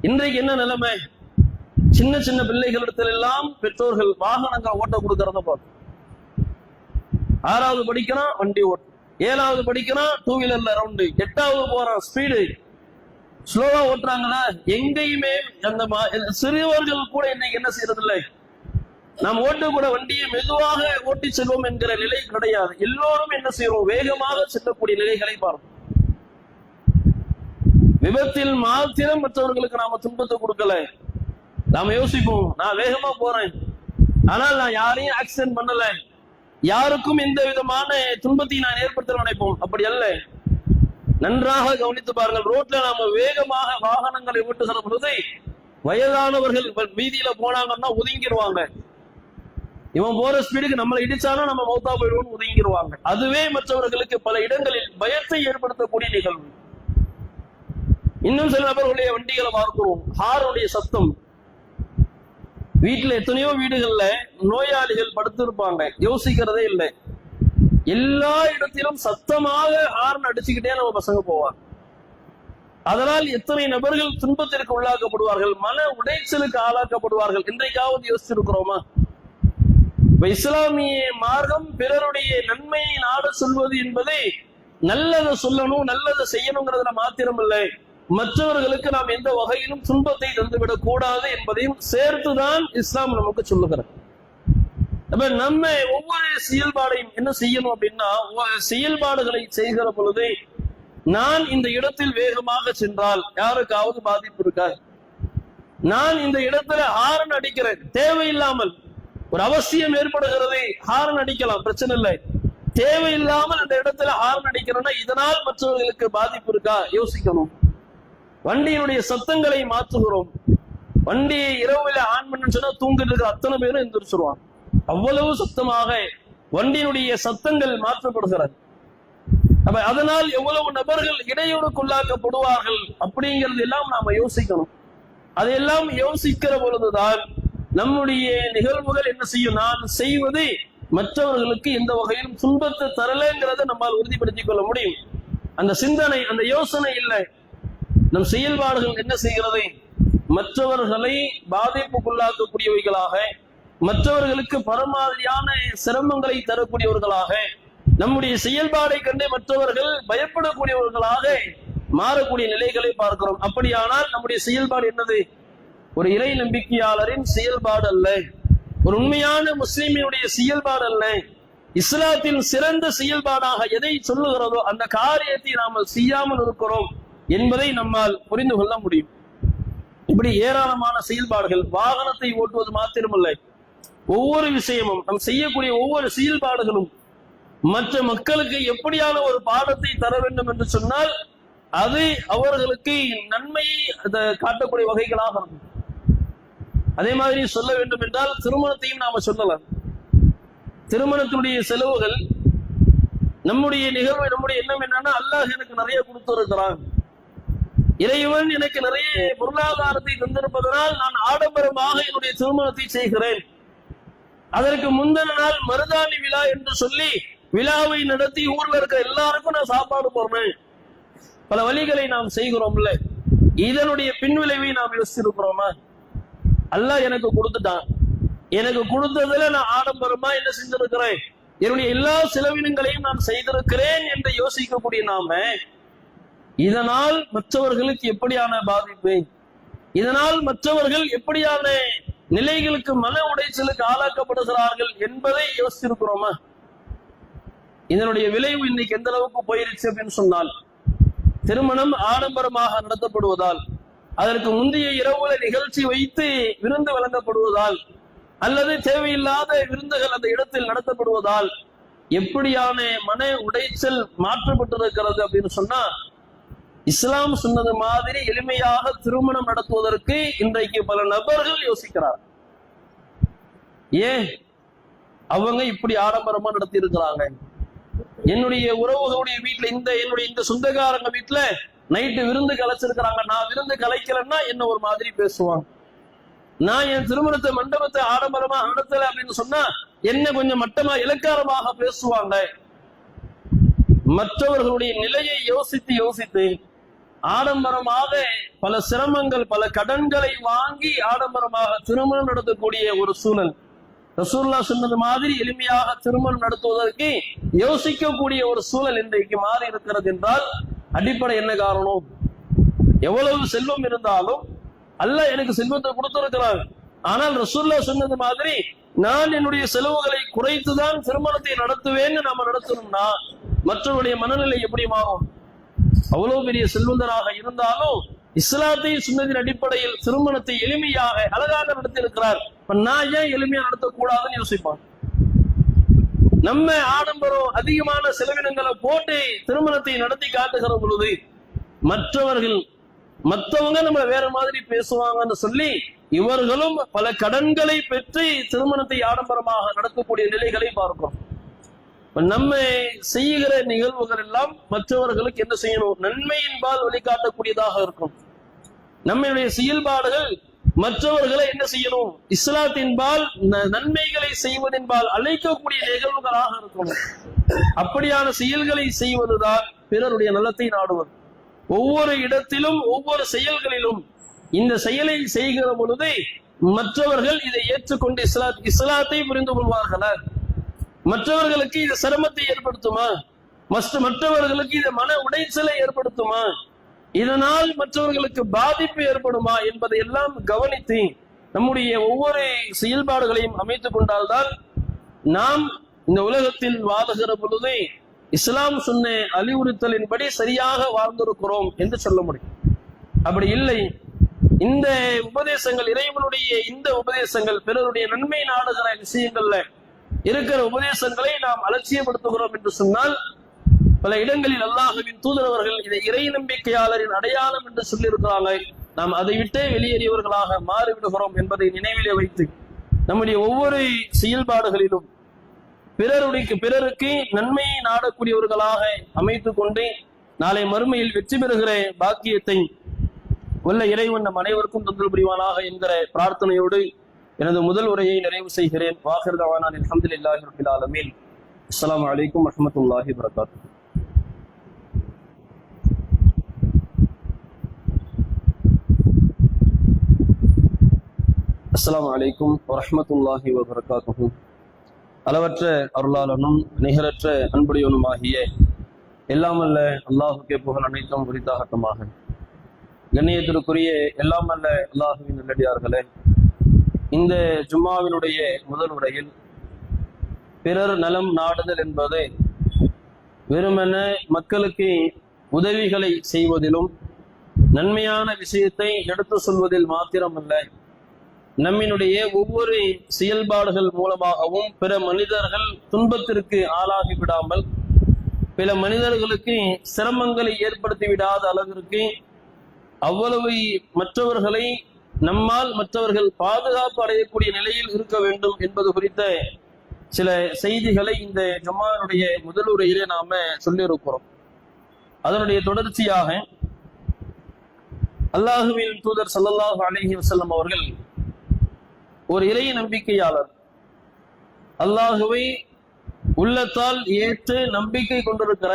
இன்றைக்கு என்ன நிலைமை? சின்ன சின்ன பிள்ளைகளிடத்தில் எல்லாம் பெற்றோர்கள் வாகனங்கள் ஓட்ட கொடுக்கறத பார்க்கும். 6வது படிக்கிறான் வண்டி ஓட்டு, 7வது படிக்கிறான் 2 வீலர்ல ரவுண்டு, 8வது போறான் ஸ்பீடு. ஸ்லோவா ஓட்டுறாங்கன்னா எங்கேயுமே அந்த சிறுவர்கள் கூட இன்னைக்கு என்ன செய்யறது இல்லை, நாம் ஓட்டக்கூட வண்டியை மெதுவாக ஓட்டி செல்வோம் என்கிற நிலை கிடையாது. எல்லோரும் என்ன செய்யறோம், வேகமாக செல்லக்கூடிய நிலைகளை பார்ப்போம். விபத்தில் மாத்திரம் மற்றவர்களுக்கு நாம துன்பத்தை கொடுக்கல. நாம யோசிப்போம், நான் வேகமா போறேன், ஆனால் நான் யாரையும் ஆக்சிடென்ட் பண்ணல, யாருக்கும் எந்த விதமான துன்பத்தை நான் ஏற்படுத்த நினைப்போம். அப்படி அல்ல. நன்றாக கவனித்து பாருங்கள். ரோட்ல நாம வேகமாக வாகனங்களை ஓட்டுகிற பொழுது வயதானவர்கள் வீதியில போனாங்கன்னா ஒதுங்கிடுவாங்க. இவன் போற ஸ்பீடுக்கு நம்மளை இடிச்சாலும் நம்ம மௌத்தா போயிடுவோம், ஒதுங்கிடுவாங்க. அதுவே மற்றவர்களுக்கு பல இடங்களில் பயத்தை ஏற்படுத்தக்கூடிய நிகழ்வு. இன்னும் சில நபர்களுடைய வண்டிகளை பார்க்கிறோம், ஹார்னுடைய சத்தம். வீட்டுல எத்தனையோ வீடுகள்ல நோயாளிகள் படுத்திருப்பாங்க, யோசிக்கிறதே இல்லை. எல்லா இடத்திலும் சத்தமாக ஹார்ன் அடிச்சுக்கிட்டே நம்ம பசங்க போவாங்க. அதனால் எத்தனை நபர்கள் துன்பத்திற்கு உள்ளாக்கப்படுவார்கள், மன உடைச்சலுக்கு ஆளாக்கப்படுவார்கள். இன்றைக்காவது யோசிச்சிருக்கிறோமா? இஸ்லாமிய மார்க்கம் பிறருடைய நன்மையை நாட சொல்வது என்பது நல்லதை சொல்லணும், நல்லதை செய்யணுங்கிறதுல மாத்திரம் இல்லை, மற்றவர்களுக்கு நாம் எந்த வகையிலும் துன்பத்தை தந்துவிடக் கூடாது என்பதையும் சேர்த்துதான் இஸ்லாம் நமக்கு சொல்லுகிறது. நம்ம ஒவ்வொரு செயல்பாடையும் என்ன செய்யணும் அப்படின்னா, செயல்பாடுகளை செய்கிற பொழுது நான் இந்த இடத்தில் வேகமாக சென்றால் யாருக்காவது பாதிப்பு இருக்காது. நான் இந்த இடத்துல ஹாரன் அடிக்கிறேன் தேவையில்லாமல், ஒரு அவசியம் ஏற்படுகிறது ஹாரன் அடிக்கலாம், பிரச்சனை இல்லை. தேவையில்லாமல் அந்த இடத்துல ஹாரன் அடிக்கிறேன்னா இதனால் மற்றவர்களுக்கு பாதிப்பு இருக்கா யோசிக்கணும். வண்டியினுடைய சத்தங்களை மாற்றுகிறோம். வண்டியை இரவுல ஆன் பண்ணு சொன்னா தூங்கிட்டு இருக்கிற அத்தனை பேரும் எந்திரிச்சிருவாங்க. அவ்வளவு சத்தமாக வண்டியினுடைய சத்தங்கள் மாற்றப்படுகிறது. அதனால் எவ்வளவு நபர்கள் இடையூறுக்குள்ளாக்கப்படுவார்கள் அப்படிங்கிறது எல்லாம் நாம யோசிக்கணும். அதையெல்லாம் யோசிக்கிற பொழுதுதான் நம்முடைய நிகழ்வுகள் என்ன செய்யும், நான் செய்வது மற்றவர்களுக்கு எந்த வகையிலும் துன்பத்தை தரலைங்கிறத நம்மால் உறுதிப்படுத்திக் கொள்ள முடியும். அந்த சிந்தனை, அந்த யோசனை இல்லை. நம் செயல்பாடுகள் என்ன செய்கிறது, மற்றவர்களை பாதிப்புக்குள்ளாக்கக்கூடியவைகளாக, மற்றவர்களுக்கு பரமாதிரியான சிரமங்களை தரக்கூடியவர்களாக, நம்முடைய செயல்பாடை கண்டு மற்றவர்கள் பயப்படக்கூடியவர்களாக மாறக்கூடிய நிலைகளை பார்க்கிறோம். அப்படியானால் நம்முடைய செயல்பாடு என்னது? ஒரு இறை நம்பிக்கையாளரின் செயல்பாடு அல்ல, ஒரு உண்மையான முஸ்லிமினுடைய செயல்பாடு அல்ல. இஸ்லாத்தின் சிறந்த செயல்பாடாக எதை சொல்லுகிறதோ அந்த காரியத்தை நாம் செய்யாமல் இருக்கிறோம் என்பதை நம்மால் புரிந்து கொள்ள முடியும். இப்படி ஏராளமான செயல்பாடுகள். வாகனத்தை ஓட்டுவது மாத்திரமல்ல, ஒவ்வொரு விஷயமும் நாம் செய்யக்கூடிய ஒவ்வொரு செயல்பாடுகளும் மற்ற மக்களுக்கு எப்படியான ஒரு பாடத்தை தர வேண்டும் என்று சொன்னால் அது அவர்களுக்கு நன்மையை காட்டக்கூடிய வகைகளாக இருக்கும். அதே மாதிரி சொல்ல வேண்டும் என்றால் திருமணத்தையும் நாம சொல்லலாம். திருமணத்தினுடைய செலவுகள், நம்முடைய நிகழ்வு, நம்முடைய எண்ணம் என்னன்னா, அல்லாஹ் எனக்கு நிறைய கொடுத்திருக்கிறான், இறைவன் எனக்கு நிறைய பொருளாதாரத்தை தந்திருப்பதனால் நான் ஆடம்பரமாக என்னுடைய திருமணத்தை செய்கிறேன். அதற்கு முந்தின நாள் மருதாணி விழா என்று சொல்லி விழாவை நடத்தி ஊர்ல இருக்கிற எல்லாருக்கும் நான் சாப்பாடு போடுறேன். பல வழிகளை நாம் செய்கிறோம்ல, இதனுடைய பின்விளைவை நாம் யோசிச்சிருக்கிறோமா? அல்லாஹ் எனக்கு கொடுத்துட்டான், எனக்கு கொடுத்ததுல நான் ஆடம்பரமா என்ன செஞ்சிருக்கிறேன், என்னுடைய எல்லா செலவினங்களையும் நான் செய்திருக்கிறேன் என்று யோசிக்கக்கூடிய நாம இதனால் மற்றவர்களுக்கு எப்படியான பாதிப்பு, இதனால் மற்றவர்கள் எப்படியான நிலைகளுக்கு மன உடைச்சலுக்கு ஆளாக்கப்படுகிறார்கள் என்பதை யோசிச்சிருக்கிறோமா? இதனுடைய விளைவு இன்னைக்கு எந்த அளவுக்கு போயிருச்சு அப்படின்னு சொன்னால், திருமணம் ஆடம்பரமாக நடத்தப்படுவதால், அதற்கு முந்தைய இரவுல நிகழ்ச்சி வைத்து விருந்து வழங்கப்படுவதால், அல்லது தேவையில்லாத விருந்துகள் அந்த இடத்தில் நடத்தப்படுவதால் எப்படியான மன உடைச்சல் மாற்றப்பட்டிருக்கிறது அப்படின்னு சொன்னா, இஸ்லாம் சொன்னது மாதிரி எளிமையாக திருமணம் நடத்துவதற்கு இன்றைக்கு பல நபர்கள் யோசிக்கிறார். ஏன் அவங்க இப்படி ஆடம்பரமா நடத்தி இருக்கிறாங்க? என்னுடைய உறவுகளுடைய வீட்டுல, என்னுடைய இந்த சொந்தக்காரங்க வீட்டுல நைட்டு விருந்து கலைச்சிருக்கிறாங்க, நான் விருந்து கலைக்கலன்னா என்ன ஒரு மாதிரி பேசுவாங்க. நான் என் திருமணத்தை மண்டபத்தை ஆடம்பரமா நடத்தல அப்படின்னு சொன்னா என்ன கொஞ்சம் மட்டமா இலக்காரமாக பேசுவாங்க. மற்றவர்களுடைய நிலையை யோசித்து யோசித்து ஆடம்பரமாக பல சிரமங்கள், பல கடன்களை வாங்கி ஆடம்பரமாக திருமணம் நடத்தக்கூடிய ஒரு சூழல். ரசூலுல்லாஹ் சொன்னது மாதிரி எளிமையாக திருமணம் நடத்துவதற்கு யோசிக்கக்கூடிய ஒரு சூழல் இன்றைக்கு மாறி இருக்கிறது என்றால் அடிப்படை என்ன காரணம்? எவ்வளவு செல்வம் இருந்தாலும் அல்லாஹ் எனக்கு செல்வத்தை கொடுத்திருக்கிறார். ஆனால் ரசூலுல்லாஹ் சொன்னது மாதிரி நான் என்னுடைய செலவுகளை குறைத்துதான் திருமணத்தை நடத்துவேன்னு நாம நடத்தணும்னா மற்றவருடைய மனநிலை எப்படி மாறும்? அவ்வளவு பெரிய செல்வந்தராக இருந்தாலும் இஸ்லாத்தை சுன்னத்தின் அடிப்படையில் திருமணத்தை எளிமையாக அழகாக நடத்தி இருக்கிறார். நான் ஏன் எளிமையா நடத்தக்கூடாதுன்னு யோசிப்பான். நம்ம ஆடம்பரம் அதிகமான செலவினங்களை போட்டு திருமணத்தை நடத்தி காட்டுகிற பொழுது மற்றவங்க நம்ம வேற மாதிரி பேசுவாங்கன்னு சொல்லி இவர்களும் பல கடன்களை பெற்று திருமணத்தை ஆடம்பரமாக நடத்தக்கூடிய நிலைகளை பார்க்கிறோம். நம்ம செய்கிற நிகழ்வுகள் எல்லாம் மற்றவர்களுக்கு என்ன செய்யணும்? நன்மையின்பால் வழிகாட்டக்கூடியதாக இருக்கும். நம்முடைய செயல்பாடுகள் மற்றவர்களை என்ன செய்யணும்? இஸ்லாத்தின்பால் நன்மைகளை செய்வதன்பால் அழைக்கக்கூடிய நிகழ்வுகளாக இருக்கணும். அப்படியான செயல்களை செய்வதுதான் பிறருடைய நலத்தை நாடுவது. ஒவ்வொரு இடத்திலும் ஒவ்வொரு செயல்களிலும் இந்த செயலை செய்கிற பொழுது மற்றவர்கள் இதை ஏற்றுக்கொண்டு இஸ்லாத்தை புரிந்து கொள்வார்களா? மற்றவர்களுக்கு இது சிரமத்தை ஏற்படுத்துமா? மற்றவர்களுக்கு இது மன உடைச்சலை ஏற்படுத்துமா? இதனால் மற்றவர்களுக்கு பாதிப்பு ஏற்படுமா என்பதை எல்லாம் கவனித்து நம்முடைய ஒவ்வொரு செயல்பாடுகளையும் அமைத்துக் கொண்டால்தான் நாம் இந்த உலகத்தில் வாழுகிற பொழுது இஸ்லாம் சொன்ன அறிவுறுத்தலின்படி சரியாக வாழ்ந்திருக்கிறோம் என்று சொல்ல முடியும். அப்படி இல்லை, இந்த உபதேசங்கள், இறைவனுடைய இந்த உபதேசங்கள், பிறருடைய நன்மை நாடுகிற விஷயங்கள்ல இருக்கிற உபதேசங்களை நாம் அலட்சியப்படுத்துகிறோம் என்று சொன்னால் பல இடங்களில் அல்லாஹ்வின் தூதரவர்கள் இதை இறை நம்பிக்கையாளரின் அடையாளம் என்று சொல்லியிருக்கிறாங்க. நாம் அதை விட்டே வெளியேறியவர்களாக மாறிவிடுகிறோம் என்பதை நினைவிலே வைத்து நம்முடைய ஒவ்வொரு செயல்பாடுகளிலும் பிறருக்கு நன்மையை நாடக்கூடியவர்களாக அமைத்துக் கொண்டு நாளை மறுமையில் வெற்றி பெறுகிற பாக்கியத்தை வல்ல இறைவன் நம் அனைவருக்கும் தந்தல் புரிவானாக என்கிற பிரார்த்தனையோடு எனது முதல் உரையை நிறைவு செய்கிறேன். வாஹிர் தவானா அல்ஹம்துலில்லாஹி ரப்பில் ஆலமீன். அஸ்ஸலாமு அலைக்கும் வரஹ்மத்துல்லாஹி வபரகாத்துஹு. அஸ்ஸலாமு அலைக்கும் வரஹ்மத்துல்லாஹி வபரகாத்துஹு. அளவற்ற அருளாளனும் நிகரற்ற அன்புடையவனுமாகிய எல்லாமல்ல அல்லாஹுக்கே புகழ் அனைத்தும் உரித்தாகட்டமாக. கண்ணியத்திற்குரிய எல்லாமல்ல அல்லாஹுவின் நல்லடியார்களே, இந்த ஜும்மாவினுடைய முதல் உரையில் பிறர் நலம் நாடுதல் என்பது வெறுமென மக்களுக்கு உதவிகளை செய்வதிலும் நன்மையான விஷயத்தை எடுத்து சொல்வதில் மாத்திரமல்ல, நம்மினுடைய ஒவ்வொரு செயல்பாடுகள் மூலமாகவும் பிற மனிதர்கள் துன்பத்திற்கு ஆளாகி விடாமல், பிற மனிதர்களுக்கு சிரமங்களை ஏற்படுத்தி விடாத அளவிற்கு அவ்வளவு மற்றவர்களை நம்மால் மற்றவர்கள் பாதுகாப்பு அடையக்கூடிய நிலையில் இருக்க வேண்டும் என்பது குறித்த சில செய்திகளை இந்த ஜும்மாவுடைய முதல் உரையிலே நாம சொல்லியிருக்கிறோம். அதனுடைய தொடர்ச்சியாக அல்லாஹுவின் தூதர் ஸல்லல்லாஹு அலைஹி வஸல்லம் அவர்கள் ஒரு இறை நம்பிக்கையாளர், அல்லாஹுவை உள்ளத்தால் ஏற்று நம்பிக்கை கொண்டிருக்கிற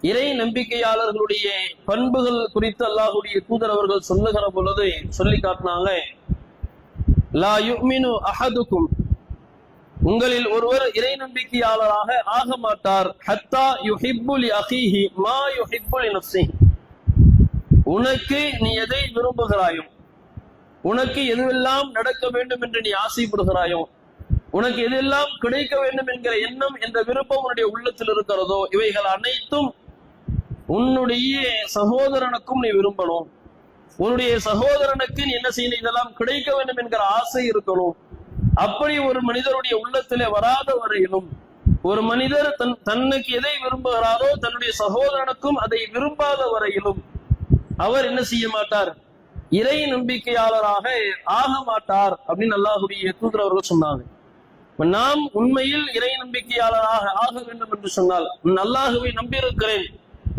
இறை நம்பிக்கையாளர்களுடைய பண்புகள் குறித்து அல்லாஹுடைய தூதர் அவர்கள் சொல்லுகிற பொழுது சொல்லி காட்டினாங்க. லா யுமினு அஹதுக்கும், உங்களில் ஒருவர் இறை நம்பிக்கையாளராக ஆக மாட்டார். ஹத்தா யுஹிப்பு லி அஹீஹி மா யுஹிப்பு லி நஃப்ஸிஹி, உனக்கு நீ எதை விரும்புகிறாயோ, உனக்கு எதுவெல்லாம் நடக்க வேண்டும் என்று நீ ஆசைப்படுகிறாயோ, உனக்கு எதெல்லாம் கிடைக்க வேண்டும் என்கிற எண்ணம் என்ற விருப்பம் உன்னுடைய உள்ளத்தில் இருக்கிறதோ, இவைகள் அனைத்தும் உன்னுடைய சகோதரனுக்கும் நீ விரும்பணும். உன்னுடைய சகோதரனுக்கு நீ என்ன செய்யணும்? இதெல்லாம் கிடைக்க வேண்டும் என்கிற ஆசை இருக்கணும். அப்படி ஒரு மனிதருடைய உள்ளத்திலே வராத வரையிலும், ஒரு மனிதர் தன்னுக்கு எதை விரும்புகிறாரோ தன்னுடைய சகோதரனுக்கும் அதை விரும்பாத வரையிலும் அவர் என்ன செய்ய மாட்டார்? இறை நம்பிக்கையாளராக ஆக மாட்டார் அப்படின்னு அல்லாஹுடைய தூதர் அவர்கள் சொன்னாங்க. நாம் உண்மையில் இறை நம்பிக்கையாளராக ஆக வேண்டும் என்று சொன்னால், அல்லாஹுவை நம்பியிருக்கிறேன்,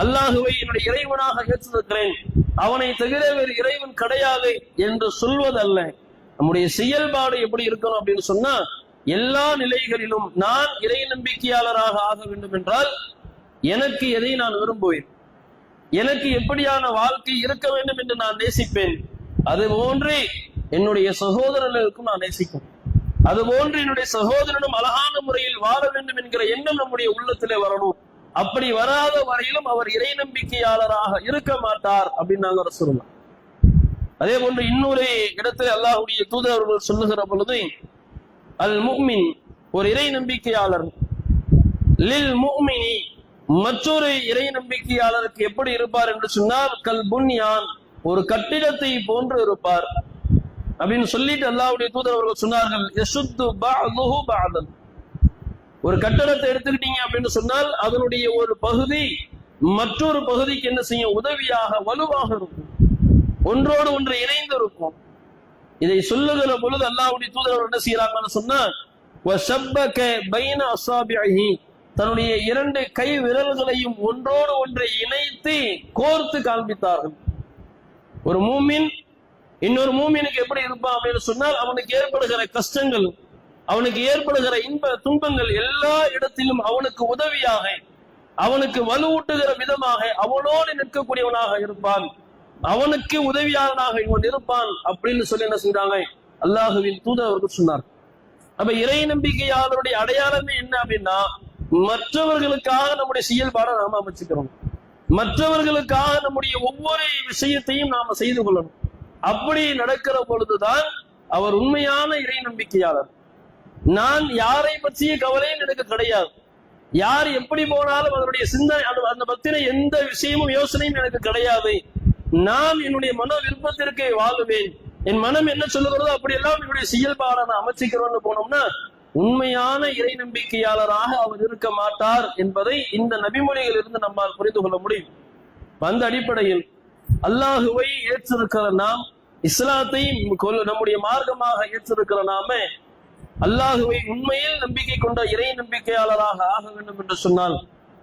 அல்லாஹுவை என்னுடைய இறைவனாக ஏற்றிருக்கிறேன், அவனை தவிர வேறு இறைவன் கிடையாது என்று சொல்வதல்ல. நம்முடைய செயல்பாடு எப்படி இருக்கணும் அப்படின்னு சொன்னா, எல்லா நிலைகளிலும் நான் இறை நம்பிக்கையாளராக ஆக வேண்டும் என்றால் எனக்கு எதை நான் விரும்புவேன், எனக்கு எப்படியான வாழ்க்கை இருக்க வேண்டும் என்று நான் நேசிப்பேன், அது போன்று என்னுடைய சகோதரர்களுக்கும் நான் நேசிப்பேன், அது போன்று என்னுடைய சகோதரனும் அழகான முறையில் வாழ வேண்டும் என்கிற எண்ணம் நம்முடைய உள்ளத்திலே வரணும். அப்படி வராத வரையிலும் அவர் இறை நம்பிக்கையாளராக இருக்க மாட்டார் அப்படின்னு நாங்க ரசூலுல்லாஹ். அதே போன்று இன்னொரு இடத்துல அல்லாஹ்வுடைய தூதர் அவர்கள் சொல்லுகிற பொழுது, அல் முஃமின் ஒரு இறை நம்பிக்கையாளர், லில் முஃமினி மற்றொரு இறை நம்பிக்கையாளருக்கு எப்படி இருப்பார் என்று சொன்னால், கல் புன்யான் ஒரு கட்டிடத்தை போன்று இருப்பார் அப்படின்னு சொல்லிட்டு அல்லாஹ்வுடைய தூதர் அவர்கள் சொன்னார்கள், யசுத்து பஅதுஹு பஅதன். ஒரு கட்டடத்தை எடுத்துக்கிட்டீங்க அப்படின்னு சொன்னால் அதனுடைய ஒரு பகுதி மற்றொரு பகுதிக்கு என்ன செய்யும், உதவியாக வலுவாக இருக்கும், ஒன்றோடு ஒன்று இணைந்து இருக்கும். இதை சொல்லுகிற பொழுது அல்லாஹ்வுடைய தூதர் அவர்கள் என்ன செய்யறாங்கன்னு சொன்னா, வஸப்பக பைன அஸாபிஹி தன்னுடைய இரண்டு கை விரல்களையும் ஒன்றோடு ஒன்றை இணைத்து கோர்த்து காண்பித்தார்கள். ஒரு மூமின் இன்னொரு மூமினுக்கு எப்படி இருப்பான் அப்படின்னு சொன்னால், அவனுக்கு ஏற்படுகிற கஷ்டங்கள், அவனுக்கு ஏற்படுகிற இன்ப துன்பங்கள் எல்லா இடத்திலும் அவனுக்கு உதவியாக, அவனுக்கு வலுவூட்டுகிற விதமாக அவனோடு நிற்கக்கூடியவனாக இருப்பான், அவனுக்கு உதவியாளனாக இவன் இருப்பான் அப்படின்னு சொல்லி என்ன செய்றாங்க, அல்லாஹுவின் தூதர் அவர்கள் சொன்னார். அப்ப இறை நம்பிக்கையாளருடைய அடையாளமே என்ன அப்படின்னா, மற்றவர்களுக்காக நம்முடைய செயல்பாடை நாம அமைச்சுக்கிறோம், மற்றவர்களுக்காக நம்முடைய ஒவ்வொரு விஷயத்தையும் நாம செய்து கொள்ளணும். அப்படி நடக்கிற பொழுதுதான் அவர் உண்மையான இறை நம்பிக்கையாளர். நான் யாரை பற்றிய கவலையும் எனக்கு கிடையாது, யார் எப்படி போனாலும் அதனுடைய சிந்தனை அந்த பத்தின எந்த விஷயமும் யோசனையும் எனக்கு கிடையாது, நான் என்னுடைய மன விருப்பத்திற்கு வாழுவேன், என் மனம் என்ன சொல்லுகிறதோ அப்படியெல்லாம் என்னுடைய செயல்பாடை நான் அமைச்சுக்கிறோம்னு போனோம்னா உண்மையான இறை நம்பிக்கையாளராக அவர் இருக்க மாட்டார் என்பதை இந்த நபிமொழிகளில் இருந்து நம்மால் புரிந்து கொள்ள முடியும். அந்த அடிப்படையில் அல்லாஹுவை ஏற்றிருக்கிற நாம், இஸ்லாத்தை நம்முடைய மார்க்கமாக ஏற்றிருக்கிற நாம அல்லாஹுவை உண்மையில் நம்பிக்கை கொண்ட இறை நம்பிக்கையாளராக ஆக வேண்டும் என்று சொன்னால்,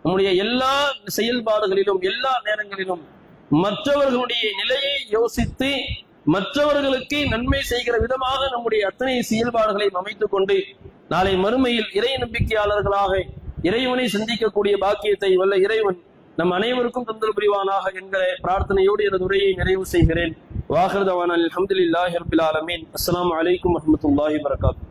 நம்முடைய எல்லா செயல்பாடுகளிலும் எல்லா நேரங்களிலும் மற்றவர்களுடைய நிலையை யோசித்து மற்றவர்களுக்கு நன்மை செய்கிற விதமாக நம்முடைய அத்தனை செயல்பாடுகளை அமைத்துக் கொண்டு நாளை மறுமையில் இறை நம்பிக்கையாளர்களாக இறைவனை சந்திக்கக்கூடிய பாக்கியத்தை வல்ல இறைவன் நம் அனைவருக்கும் தந்தல் புரிவானாக என்கிற பிரார்த்தனையோடு எனது உரையை நிறைவு செய்கிறேன். வாஹிர் தவானா அல்ஹம்துலில்லாஹி ரப்பில் ஆலமீன். அஸ்ஸலாமு அலைக்கும் வரஹ்மத்துல்லாஹி வபரகாத்துஹு.